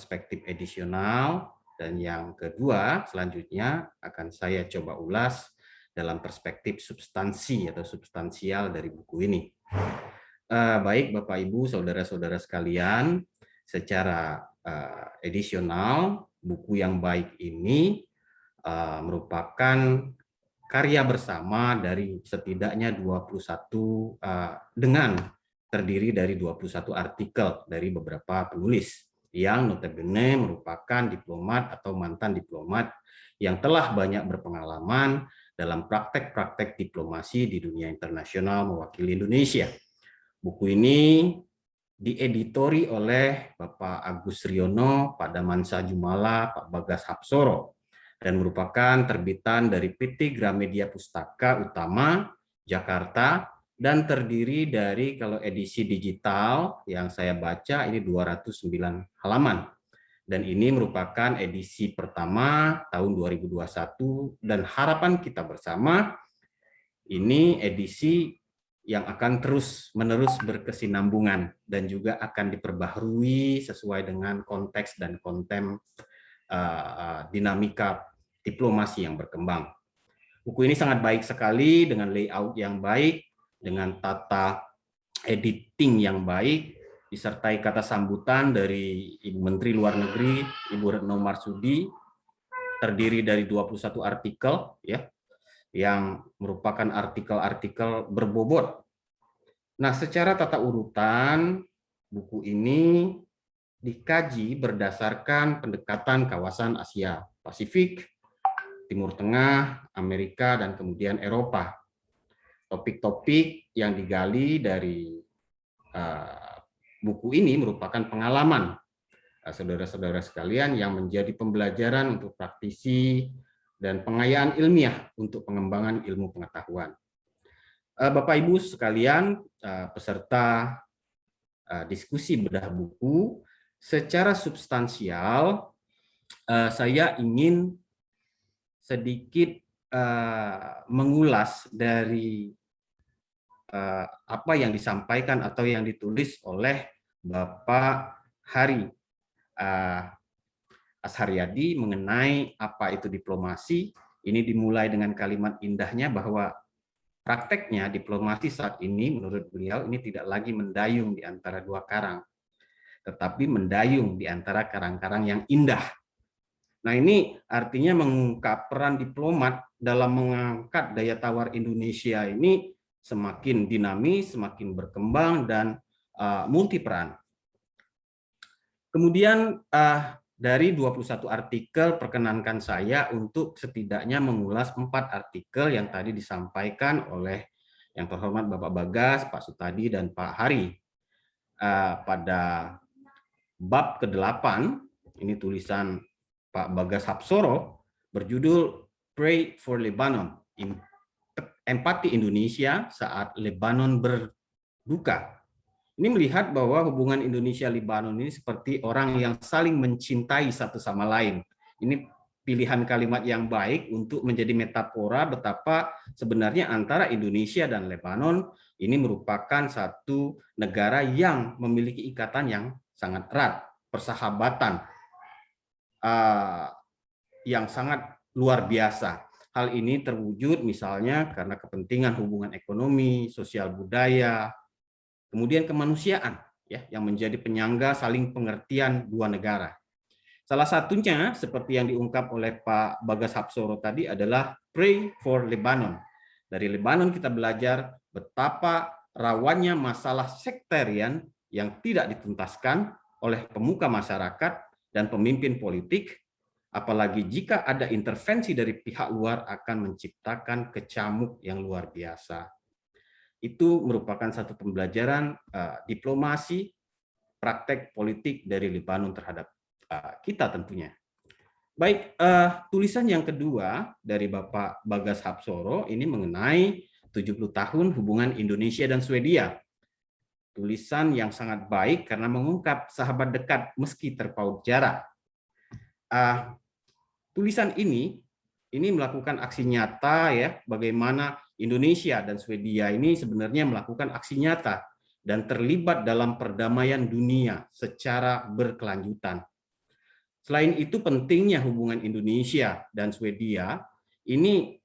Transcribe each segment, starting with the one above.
perspektif edisional, dan yang kedua selanjutnya akan saya coba ulas dalam perspektif substansi atau substansial dari buku ini. Baik Bapak Ibu, saudara-saudara sekalian, secara edisional, buku yang baik ini merupakan karya bersama dari setidaknya 21 dengan terdiri dari 21 artikel dari beberapa penulis yang notabene merupakan diplomat atau mantan diplomat yang telah banyak berpengalaman dalam praktek-praktek diplomasi di dunia internasional mewakili Indonesia. Buku ini dieditori oleh Bapak Agus Riono, Pak Damansa Jumala, Pak Bagas Hapsoro, dan merupakan terbitan dari PT Gramedia Pustaka Utama, Jakarta, dan terdiri dari, kalau edisi digital yang saya baca, ini 209 halaman. Dan ini merupakan edisi pertama tahun 2021, dan harapan kita bersama, ini edisi yang akan terus-menerus berkesinambungan dan juga akan diperbaharui sesuai dengan konteks dan konten dinamika diplomasi yang berkembang. Buku ini sangat baik sekali dengan layout yang baik, dengan tata editing yang baik, disertai kata sambutan dari Ibu Menteri Luar Negeri, Ibu Retno Marsudi, terdiri dari 21 artikel, ya, yang merupakan artikel-artikel berbobot. Nah, secara tata urutan, buku ini dikaji berdasarkan pendekatan kawasan Asia Pasifik, Timur Tengah, Amerika, dan kemudian Eropa. Topik-topik yang digali dari buku ini merupakan pengalaman saudara-saudara sekalian yang menjadi pembelajaran untuk praktisi dan pengayaan ilmiah untuk pengembangan ilmu pengetahuan. Bapak Ibu sekalian, peserta diskusi bedah buku, secara substansial saya ingin sedikit mengulas dari apa yang disampaikan atau yang ditulis oleh Bapak Hari Asharyadi mengenai apa itu diplomasi. Ini dimulai dengan kalimat indahnya bahwa prakteknya diplomasi saat ini menurut beliau ini tidak lagi mendayung di antara dua karang, tetapi mendayung di antara karang-karang yang indah. Nah, ini artinya mengungkap peran diplomat dalam mengangkat daya tawar Indonesia ini semakin dinamis, semakin berkembang, dan multi peran. Kemudian dari 21 artikel, perkenankan saya untuk setidaknya mengulas 4 artikel yang tadi disampaikan oleh yang terhormat Bapak Bagas, Pak Sutadi, dan Pak Hari. Pada bab ke-8, ini tulisan Pak Bagas Hapsoro, berjudul Pray for Lebanon, empati Indonesia saat Lebanon berduka. Ini melihat bahwa hubungan Indonesia-Lebanon ini seperti orang yang saling mencintai satu sama lain. Ini pilihan kalimat yang baik untuk menjadi metafora betapa sebenarnya antara Indonesia dan Lebanon ini merupakan satu negara yang memiliki ikatan yang sangat erat, persahabatan yang sangat luar biasa. Hal ini terwujud misalnya karena kepentingan hubungan ekonomi, sosial budaya, kemudian kemanusiaan, ya, yang menjadi penyangga saling pengertian dua negara. Salah satunya seperti yang diungkap oleh Pak Bagas Hapsoro tadi adalah Pray for Lebanon. Dari Lebanon kita belajar betapa rawannya masalah sektarian yang tidak dituntaskan oleh pemuka masyarakat dan pemimpin politik, apalagi jika ada intervensi dari pihak luar akan menciptakan kecamuk yang luar biasa. Itu merupakan satu pembelajaran diplomasi, praktek politik dari Lebanon terhadap kita tentunya. Baik, tulisan yang kedua dari Bapak Bagas Hapsoro ini mengenai 70 tahun hubungan Indonesia dan Swedia. Tulisan yang sangat baik karena mengungkap sahabat dekat meski terpaut jarak. Tulisan ini melakukan aksi nyata, ya, bagaimana Indonesia dan Swedia ini sebenarnya melakukan aksi nyata dan terlibat dalam perdamaian dunia secara berkelanjutan. Selain itu, pentingnya hubungan Indonesia dan Swedia ini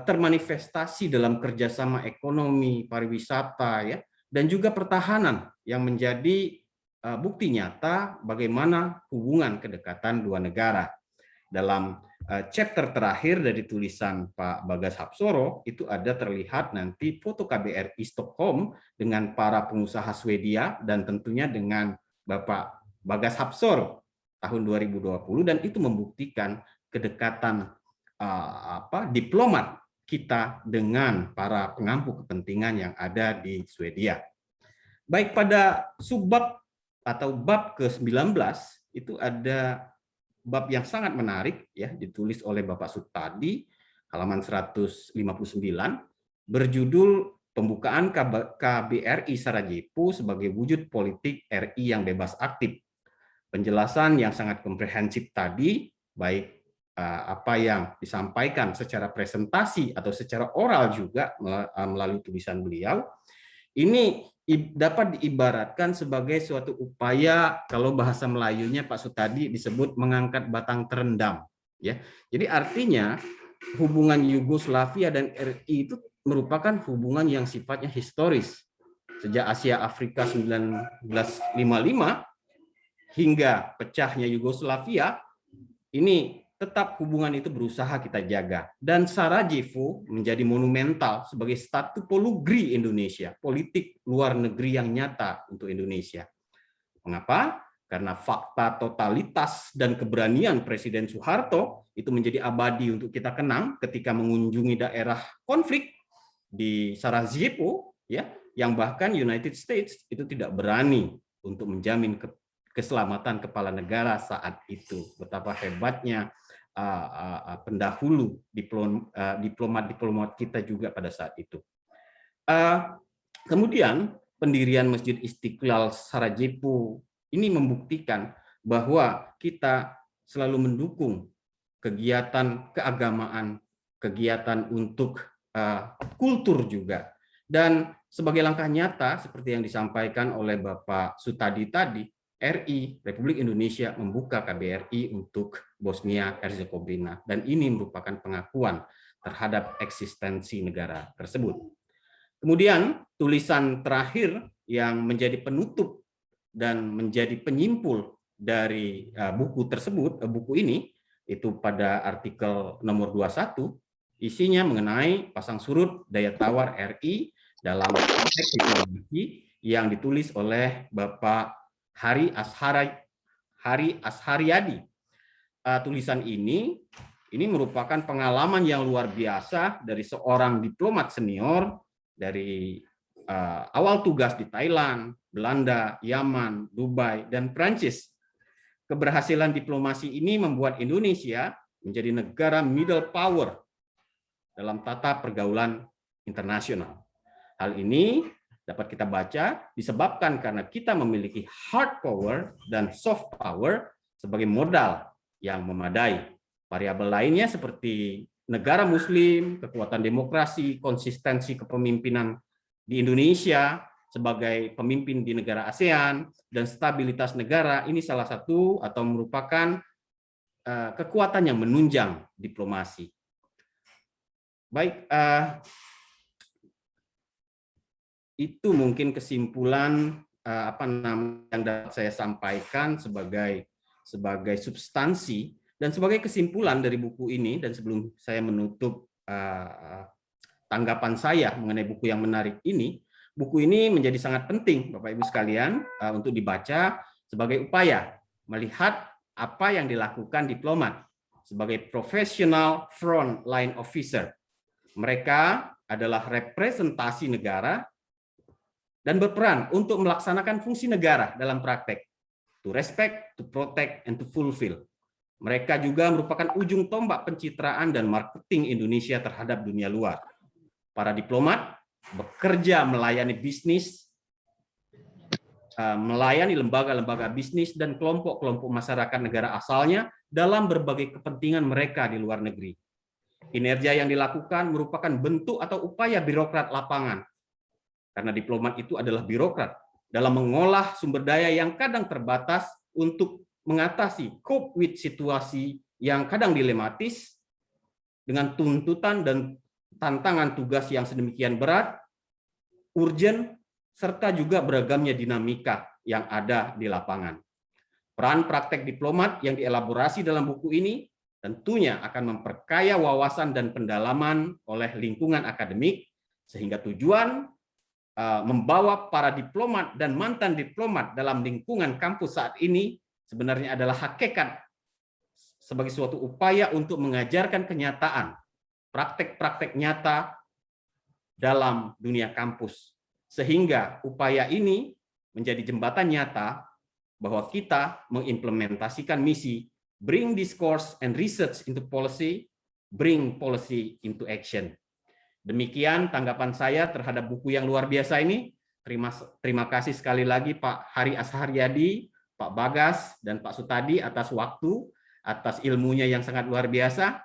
termanifestasi dalam kerjasama ekonomi, pariwisata, ya, dan juga pertahanan yang menjadi bukti nyata bagaimana hubungan kedekatan dua negara. Dalam chapter terakhir dari tulisan Pak Bagas Hapsoro, itu ada terlihat nanti foto KBRI Stockholm dengan para pengusaha Swedia dan tentunya dengan Bapak Bagas Hapsoro tahun 2020, dan itu membuktikan kedekatan diplomat kita dengan para pengampu kepentingan yang ada di Swedia. Baik, pada subbab atau bab ke-19 itu ada bab yang sangat menarik, ya, ditulis oleh Bapak Sutadi, halaman 159, berjudul Pembukaan KBRI Sarajevo sebagai wujud politik RI yang bebas aktif. Penjelasan yang sangat komprehensif tadi, baik apa yang disampaikan secara presentasi atau secara oral juga melalui tulisan beliau, ini dapat diibaratkan sebagai suatu upaya, kalau bahasa Melayunya Pak Sutadi disebut mengangkat batang terendam, ya. Jadi artinya hubungan Yugoslavia dan RI itu merupakan hubungan yang sifatnya historis. Sejak Asia Afrika 1955 hingga pecahnya Yugoslavia, ini tetap hubungan itu berusaha kita jaga. Dan Sarajevo menjadi monumental sebagai statu polugri Indonesia, politik luar negeri yang nyata untuk Indonesia. Mengapa? Karena fakta totalitas dan keberanian Presiden Soeharto itu menjadi abadi untuk kita kenang ketika mengunjungi daerah konflik di Sarajevo, ya, yang bahkan United States itu tidak berani untuk menjamin keselamatan kepala negara saat itu. Betapa hebatnya pendahulu diplomat kita juga pada saat itu. Kemudian pendirian Masjid Istiqlal Sarajevo ini membuktikan bahwa kita selalu mendukung kegiatan keagamaan, kegiatan untuk kultur juga. Dan sebagai langkah nyata seperti yang disampaikan oleh Bapak Sutadi tadi, RI, Republik Indonesia membuka KBRI untuk Bosnia Herzegovina, dan ini merupakan pengakuan terhadap eksistensi negara tersebut. Kemudian tulisan terakhir yang menjadi penutup dan menjadi penyimpul dari buku tersebut, buku ini, itu pada artikel nomor 21, isinya mengenai pasang surut daya tawar RI dalam konteks diplomasi yang ditulis oleh Bapak Hari Ashariadi. Tulisan ini merupakan pengalaman yang luar biasa dari seorang diplomat senior dari awal tugas di Thailand, Belanda, Yaman, Dubai, dan Prancis. Keberhasilan diplomasi ini membuat Indonesia menjadi negara middle power dalam tata pergaulan internasional. Hal ini dapat kita baca disebabkan karena kita memiliki hard power dan soft power sebagai modal yang memadai. Variabel lainnya seperti negara muslim, kekuatan demokrasi, konsistensi kepemimpinan di Indonesia sebagai pemimpin di negara ASEAN, dan stabilitas negara, ini salah satu atau merupakan kekuatan yang menunjang diplomasi. Baik, itu mungkin kesimpulan yang dapat saya sampaikan sebagai substansi dan sebagai kesimpulan dari buku ini. Dan sebelum saya menutup tanggapan saya mengenai buku yang menarik ini, buku ini menjadi sangat penting Bapak Ibu sekalian untuk dibaca sebagai upaya melihat apa yang dilakukan diplomat sebagai professional front line officer. Mereka adalah representasi negara dan berperan untuk melaksanakan fungsi negara dalam praktek, to respect, to protect, and to fulfill. Mereka juga merupakan ujung tombak pencitraan dan marketing Indonesia terhadap dunia luar. Para diplomat bekerja melayani bisnis, melayani lembaga-lembaga bisnis dan kelompok-kelompok masyarakat negara asalnya dalam berbagai kepentingan mereka di luar negeri. Kinerja yang dilakukan merupakan bentuk atau upaya birokrat lapangan, karena diplomat itu adalah birokrat dalam mengolah sumber daya yang kadang terbatas untuk mengatasi cope with situasi yang kadang dilematis dengan tuntutan dan tantangan tugas yang sedemikian berat, urgent, serta juga beragamnya dinamika yang ada di lapangan. Peran praktek diplomat yang dielaborasi dalam buku ini tentunya akan memperkaya wawasan dan pendalaman oleh lingkungan akademik, sehingga tujuan membawa para diplomat dan mantan diplomat dalam lingkungan kampus saat ini sebenarnya adalah hakikat sebagai suatu upaya untuk mengajarkan kenyataan, praktek-praktek nyata dalam dunia kampus. Sehingga upaya ini menjadi jembatan nyata bahwa kita mengimplementasikan misi bring discourse and research into policy, bring policy into action. Demikian tanggapan saya terhadap buku yang luar biasa ini. Terima kasih sekali lagi Pak Hari Asharyadi, Pak Bagas, dan Pak Sutadi atas waktu, atas ilmunya yang sangat luar biasa.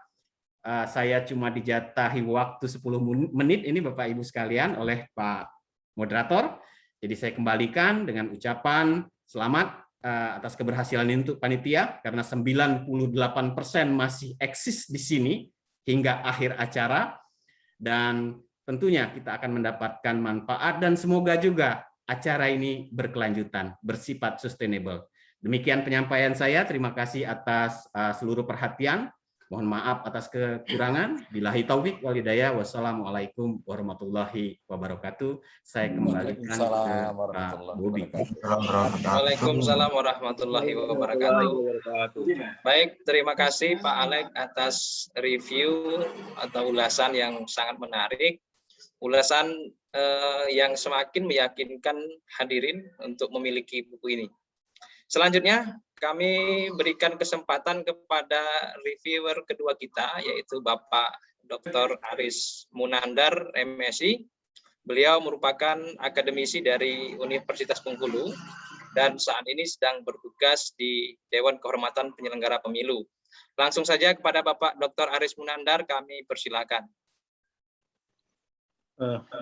Saya cuma dijatahi waktu 10 menit ini Bapak Ibu sekalian oleh Pak Moderator. Jadi saya kembalikan dengan ucapan selamat atas keberhasilan ini untuk panitia, karena 98% masih eksis di sini hingga akhir acara. Dan tentunya kita akan mendapatkan manfaat dan semoga juga acara ini berkelanjutan, bersifat sustainable. Demikian penyampaian saya. Terima kasih atas seluruh perhatian. Mohon maaf atas kekurangan. Billahi taufik wal hidayah. Wassalamualaikum warahmatullahi wabarakatuh. Saya kembalikan ke Pak Bobi. Waalaikumsalam warahmatullahi wabarakatuh. Baik, terima kasih Pak Alek atas review atau ulasan yang sangat menarik. Ulasan yang semakin meyakinkan hadirin untuk memiliki buku ini. Selanjutnya, kami berikan kesempatan kepada reviewer kedua kita, yaitu Bapak Dr. Aris Munandar, MSI. Beliau merupakan akademisi dari Universitas Bengkulu dan saat ini sedang bertugas di Dewan Kehormatan Penyelenggara Pemilu. Langsung saja kepada Bapak Dr. Aris Munandar, kami persilakan.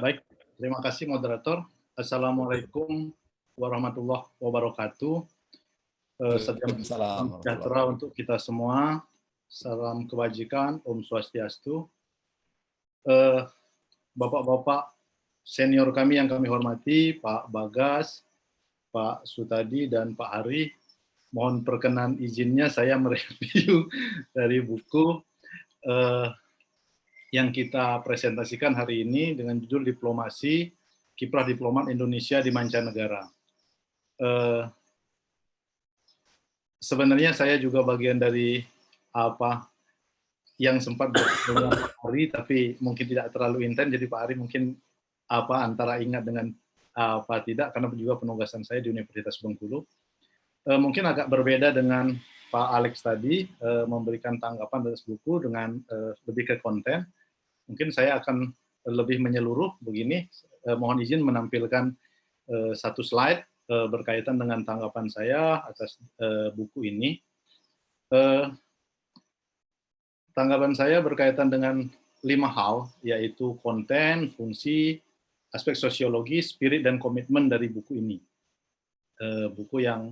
Baik, terima kasih moderator. Assalamualaikum warahmatullahi wabarakatuh. Salam sejahtera untuk kita semua. Salam kebajikan, Om Swastiastu. Bapak-bapak senior kami yang kami hormati, Pak Bagas, Pak Sutadi, dan Pak Hari, mohon perkenan izinnya saya mereview dari buku yang kita presentasikan hari ini dengan judul Diplomasi, Kiprah Diplomat Indonesia di Mancanegara. Sebenarnya saya juga bagian dari yang sempat bertemu Pak Hari, tapi mungkin tidak terlalu intens, jadi Pak Hari mungkin antara ingat dengan tidak, karena juga penugasan saya di Universitas Bengkulu. Mungkin agak berbeda dengan Pak Alex tadi, memberikan tanggapan atas buku dengan lebih ke konten. Mungkin saya akan lebih menyeluruh begini, mohon izin menampilkan satu slide berkaitan dengan tanggapan saya atas buku ini. Tanggapan saya berkaitan dengan 5 hal, yaitu konten, fungsi, aspek sosiologi, spirit, dan komitmen dari buku ini. Buku yang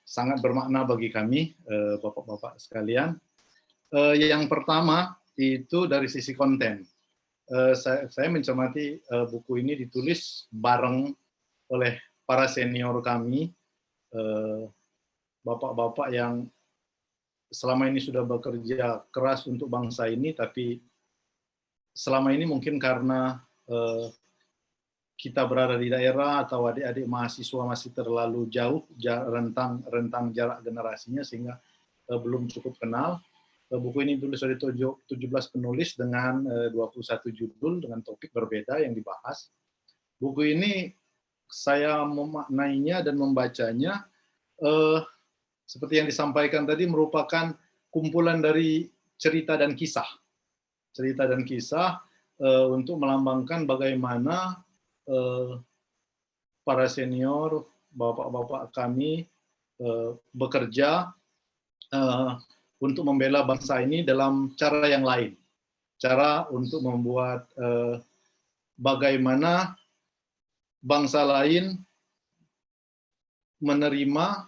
sangat bermakna bagi kami, Bapak-bapak sekalian. Yang pertama itu dari sisi konten. Saya mencermati buku ini ditulis bareng oleh para senior kami, bapak-bapak yang selama ini sudah bekerja keras untuk bangsa ini, tapi selama ini mungkin karena kita berada di daerah atau adik-adik mahasiswa masih terlalu jauh rentang jarak generasinya, sehingga belum cukup kenal. Buku ini ditulis oleh 17 penulis dengan 21 judul dengan topik berbeda yang dibahas. Buku ini saya memaknainya dan membacanya seperti yang disampaikan tadi, merupakan kumpulan dari cerita dan kisah. Cerita dan kisah untuk melambangkan bagaimana para senior, bapak-bapak kami bekerja untuk membela bangsa ini dalam cara yang lain. Cara untuk membuat bagaimana bangsa lain menerima